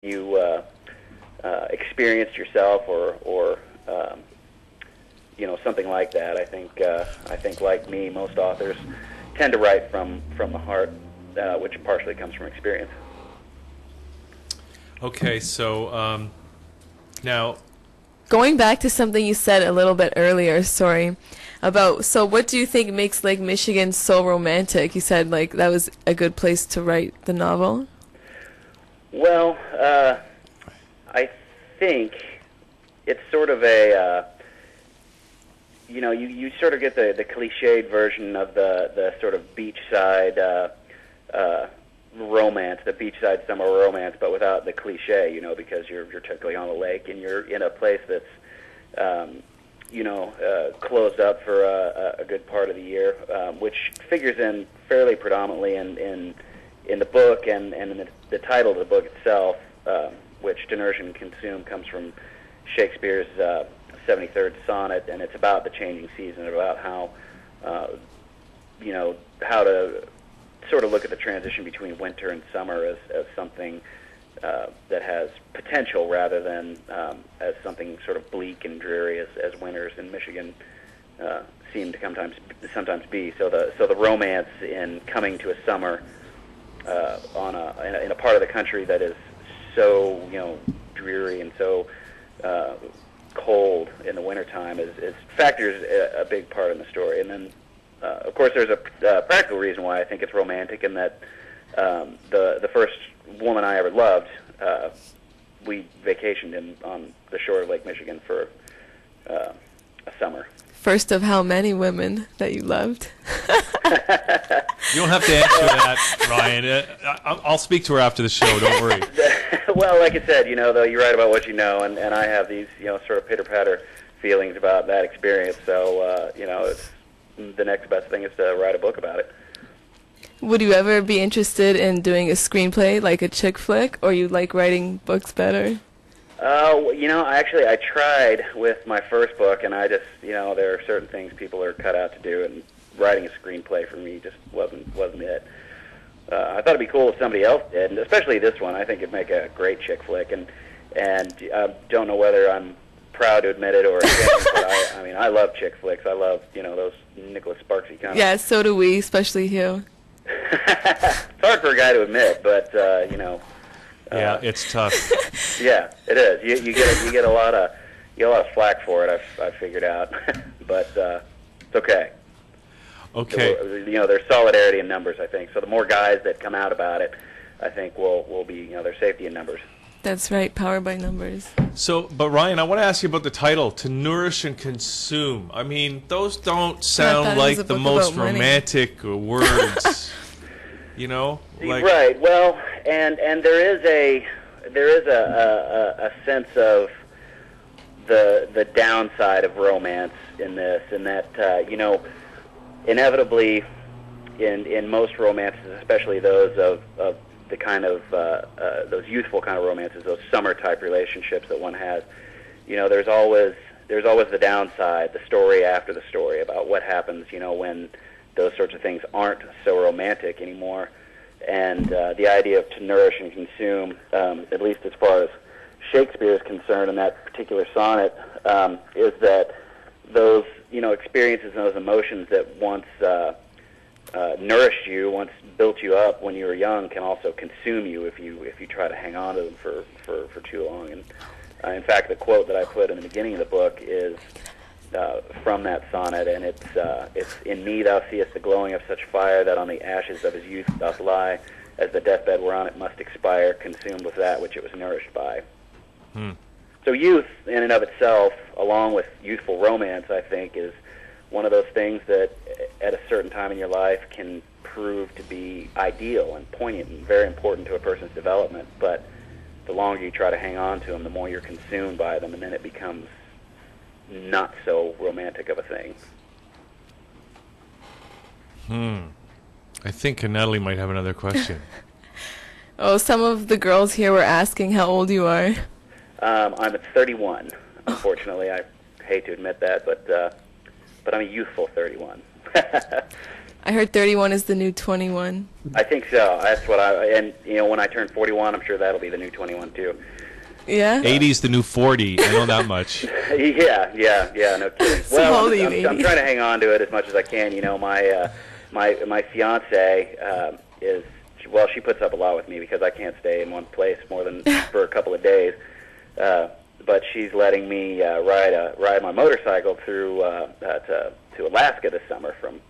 you experienced yourself, or something like that. I think like me, most authors tend to write from the heart, which partially comes from experience. Okay, so now going back to something you said a little bit earlier, sorry, about, so what do you think makes Lake Michigan so romantic? You said like that was a good place to write the novel. Well, I think it's sort of a, you sort of get the cliched version of the sort of beachside romance, the beachside summer romance, but without the cliche, because you're typically on a lake and you're in a place that's, closed up for a good part of the year, which figures in fairly predominantly in the book and in the title of the book itself, which To Nourish and Consume comes from Shakespeare's 73rd sonnet, and it's about the changing season, about how, how to sort of look at the transition between winter and summer as something that has potential rather than as something sort of bleak and dreary as winters in Michigan seem to sometimes be. So the romance in coming to a summer in a part of the country that is so dreary and so cold in the wintertime is factors a big part in the story. And then of course there's a practical reason why I think it's romantic, in that the first woman I ever loved, we vacationed on the shore of Lake Michigan for a summer. First of how many women that you loved? you don't have to answer that, Ryan. I'll speak to her after the show. Don't worry. Well, like I said, though, you write about what you know, and I have these, sort of pitter-patter feelings about that experience. So, it's, the next best thing is to write a book about it. Would you ever be interested in doing a screenplay, like a chick flick, or you like writing books better? I tried with my first book, and I just, there are certain things people are cut out to do, and writing a screenplay for me just wasn't it. I thought it'd be cool if somebody else did, and especially this one. I think it'd make a great chick flick, and I don't know whether I'm proud to admit it or ashamed, but I love chick flicks. I love, those Nicholas Sparksy kind of. Yeah, so do we, especially Hugh. It's hard for a guy to admit, but yeah, it's tough. Yeah, it is. You get a lot of flack for it. I've figured out, but it's okay. Okay. So, there's solidarity in numbers, I think. So the more guys that come out about it, I think will be, there's safety in numbers. That's right, power by numbers. So, but Ryan, I want to ask you about the title, To Nourish and Consume. I mean, those don't sound like the most romantic words. Right. Well, and there is a sense of the downside of romance in this, in that inevitably in most romances, especially those of the kind of those youthful kind of romances, those summer type relationships that one has, there's always the downside, the story after the story about what happens, when those sorts of things aren't so romantic anymore. And the idea of to nourish and consume, at least as far as Shakespeare is concerned in that particular sonnet, is that those experiences and those emotions that once nourished you, once built you up when you were young, can also consume you if you try to hang on to them for too long. And in fact, the quote that I put in the beginning of the book is from that sonnet, and it's in me thou seest the glowing of such fire that on the ashes of his youth doth lie, as the deathbed whereon it must expire, consumed with that which it was nourished by. So youth in and of itself, along with youthful romance, I think, is one of those things that at a certain time in your life can prove to be ideal and poignant and very important to a person's development. But the longer you try to hang on to them, the more you're consumed by them, and then it becomes not so romantic of a thing. I think Natalie might have another question. Oh, some of the girls here were asking how old you are. I'm at 31. Unfortunately, I hate to admit that, but I'm a youthful 31. I heard 31 is the new 21. I think so. That's what and when I turn 41, I'm sure that'll be the new 21 too. Yeah. 80 is the new 40. I know that much. Yeah, no kidding. So Well, how old are you, I'm trying to hang on to it as much as I can. My fiance she puts up a lot with me because I can't stay in one place more than for a couple of days. But she's letting me ride my motorcycle through to Alaska this summer from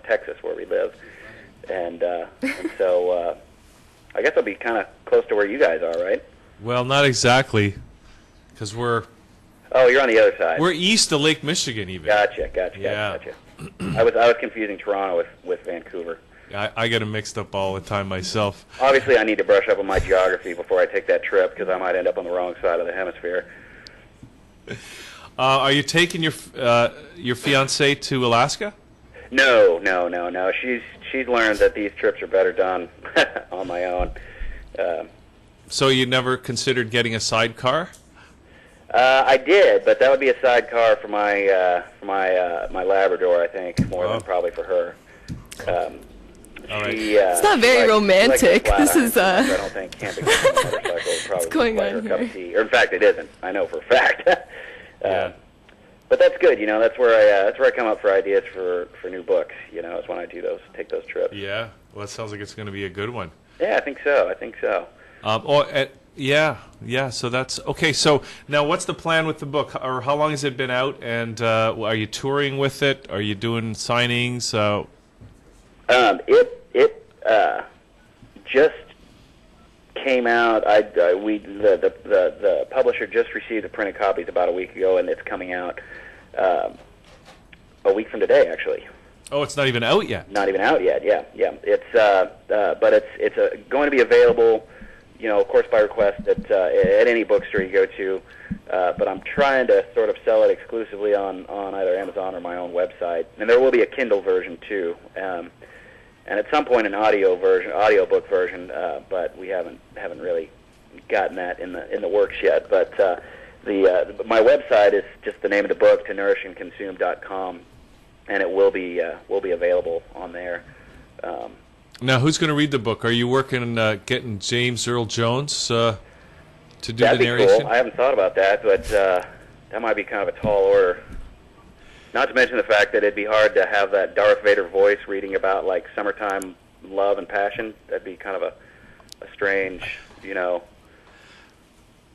Texas, where we live, and so I guess I'll be kind of close to where you guys are, right? Well, not exactly, because you're on the other side. We're east of Lake Michigan, even. Gotcha. I was confusing Toronto with Vancouver. I get them mixed up all the time myself. Obviously, I need to brush up on my geography before I take that trip because I might end up on the wrong side of the hemisphere. Are you taking your fiancée to Alaska? No. She's learned that these trips are better done on my own. So you never considered getting a sidecar? I did, but that would be a sidecar for my Labrador, I think, more than probably for her. All right. It's not very romantic. This is I don't think camping on a motorcycle is probably going quite on her cup here? of tea. Or in fact, it isn't. I know for a fact. Yeah. But that's good. That's where I come up for ideas for new books. Is when I take those trips. Yeah. Well, that sounds like it's going to be a good one. Yeah, I think so. Yeah. So that's okay. So now, what's the plan with the book, or how long has it been out? And are you touring with it? Are you doing signings? It just came out. The publisher just received the printed copies about a week ago, and it's coming out a week from today, actually. Oh, it's not even out yet. Not even out yet. Yeah. It's but it's going to be available, of course, by request at any bookstore you go to. But I'm trying to sort of sell it exclusively on either Amazon or my own website, and there will be a Kindle version too. And at some point an audiobook version, but we haven't really gotten that in the works yet. But my website is just the name of the book, to nourishandconsume.com, and it will be available on there. Now, who's going to read the book? Are you working on getting James Earl Jones to do the narration? That'd be cool. I haven't thought about that, but that might be kind of a tall order. Not to mention the fact that it'd be hard to have that Darth Vader voice reading about like summertime love and passion. That'd be kind of a strange,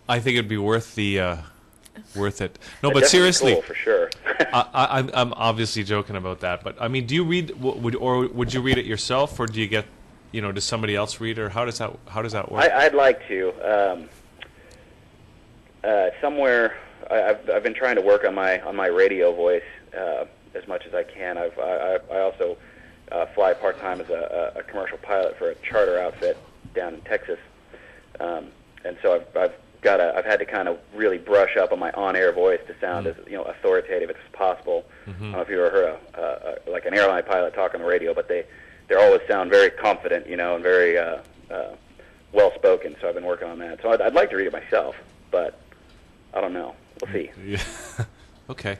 I think it'd be worth it. No, but seriously, cool, for sure. I'm obviously joking about that. But I mean, do you read? Would you read it yourself, or do you get, does somebody else read, or how does that work? I'd like to. Somewhere, I've been trying to work on my radio voice as much as I can. I also fly part time as a commercial pilot for a charter outfit down in Texas, and so I've had to kind of really brush up on my on-air voice to sound as authoritative as possible. I don't know if you ever heard like an airline pilot talk on the radio, but they always sound very confident, and very well spoken. So I've been working on that. So I'd like to read it myself, but I don't know. We'll see. Yeah. Okay.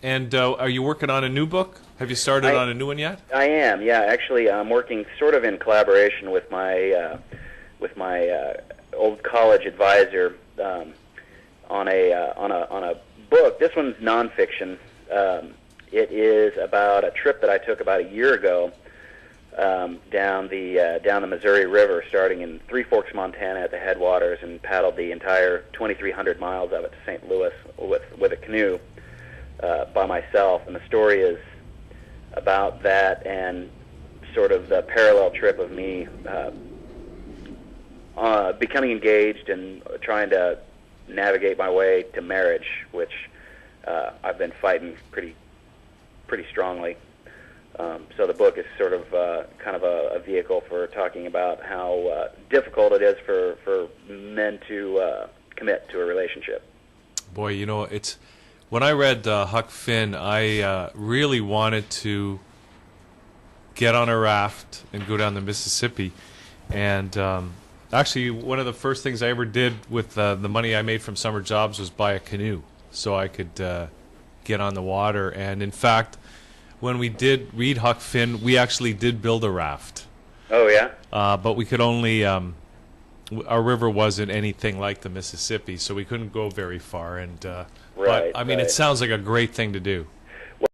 And are you working on a new book? Have you started on a new one yet? I am. Yeah, actually, I'm working sort of in collaboration with my old college advisor on a book. This one's nonfiction. It is about a trip that I took about a year ago down the Missouri River, starting in Three Forks, Montana, at the headwaters, and paddled the entire 2,300 miles of it to St. Louis with a canoe by myself. And the story is about that and sort of the parallel trip of me becoming engaged and trying to navigate my way to marriage, which I've been fighting pretty strongly. So the book is sort of kind of a vehicle for talking about how difficult it is for men to commit to a relationship. Boy, it's when I read Huck Finn, I really wanted to get on a raft and go down the Mississippi. And actually, one of the first things I ever did with the money I made from summer jobs was buy a canoe, so I could get on the water. And in fact, when we did read Huck Finn, we actually did build a raft. Oh yeah. But we could only our river wasn't anything like the Mississippi, so we couldn't go very far. And but I mean, it sounds like a great thing to do.